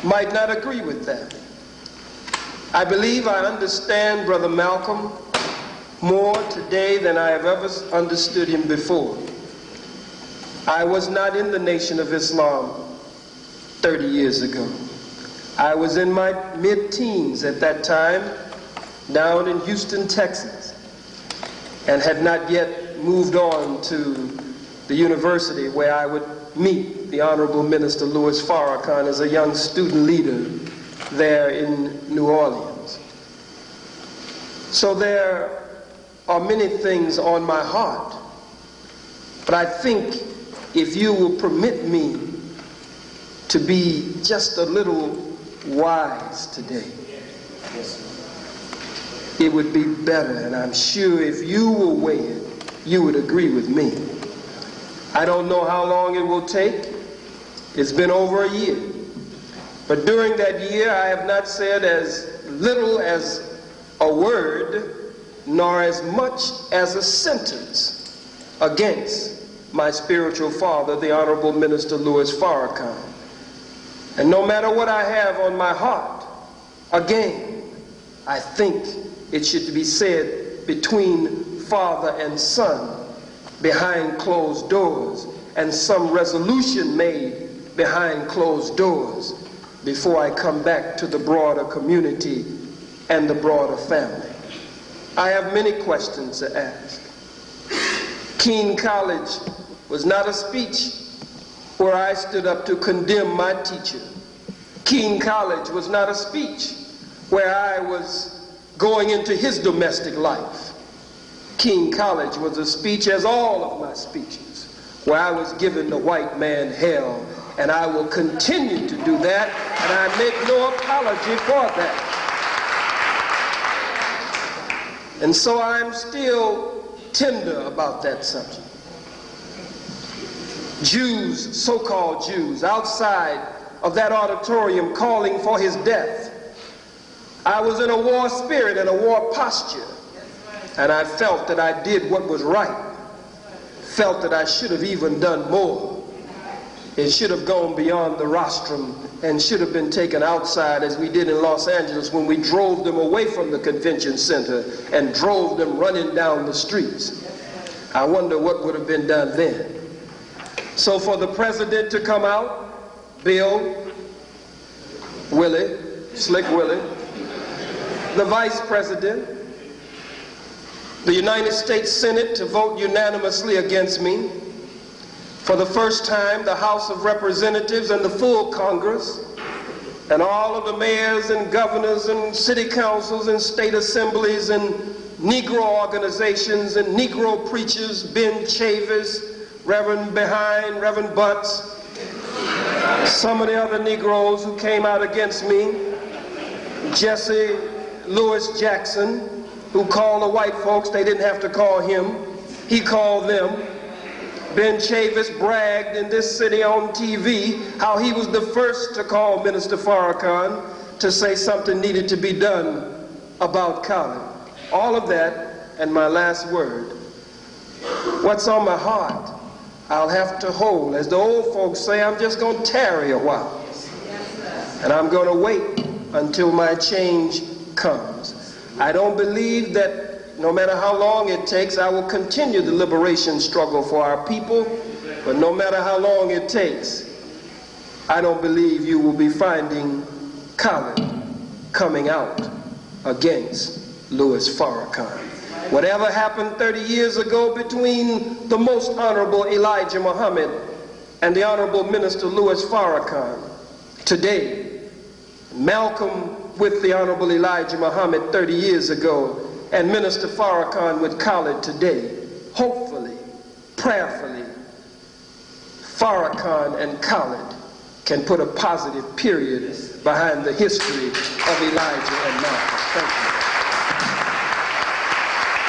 might not agree with that. I believe I understand Brother Malcolm more today than I have ever understood him before. I was not in the Nation of Islam 30 years ago. I was in my mid-teens at that time, down in Houston, Texas, and had not yet moved on to the university where I would meet the Honorable Minister Louis Farrakhan as a young student leader there in New Orleans. So there are many things on my heart, but I think if you will permit me to be just a little wise today, it would be better, and I'm sure if you will weigh it, you would agree with me. I don't know how long it will take. It's been over a year. But during that year, I have not said as little as a word, nor as much as a sentence against my spiritual father, the Honorable Minister Louis Farrakhan. And no matter what I have on my heart, again, I think it should be said between father and son, behind closed doors, and some resolution made behind closed doors before I come back to the broader community and the broader family. I have many questions to ask. Keene College was not a speech where I stood up to condemn my teacher. Keene College was not a speech where I was going into his domestic life. Keene College was a speech, as all of my speeches, where I was giving the white man hell, and I will continue to do that, and I make no apology for that. And so I'm still tender about that subject. Jews, so-called Jews, outside of that auditorium calling for his death. I was in a war spirit and a war posture, and I felt that I did what was right, felt that I should have even done more. It should have gone beyond the rostrum and should have been taken outside, as we did in Los Angeles when we drove them away from the convention center and drove them running down the streets. I wonder what would have been done then. So for the president to come out, Bill, Willie, Slick Willie, the vice president, the United States Senate to vote unanimously against me. For the first time, the House of Representatives and the full Congress, and all of the mayors and governors and city councils and state assemblies and Negro organizations and Negro preachers, Ben Chavis, Reverend Behind, Reverend Butts, some of the other Negroes who came out against me, Jesse Lewis Jackson, who called the white folks, they didn't have to call him, he called them. Ben Chavis bragged in this city on TV how he was the first to call Minister Farrakhan to say something needed to be done about Khalid. All of that, and my last word, what's on my heart, I'll have to hold. As the old folks say, I'm just going to tarry a while. And I'm going to wait until my change comes. I don't believe that no matter how long it takes, I will continue the liberation struggle for our people, but no matter how long it takes, I don't believe you will be finding Khalid coming out against Louis Farrakhan. Whatever happened 30 years ago between the Most Honorable Elijah Muhammad and the Honorable Minister Louis Farrakhan, today, Malcolm with the Honorable Elijah Muhammad 30 years ago, and Minister Farrakhan with Khalid today, hopefully, prayerfully, Farrakhan and Khalid can put a positive period behind the history of Elijah and Malcolm. Thank you.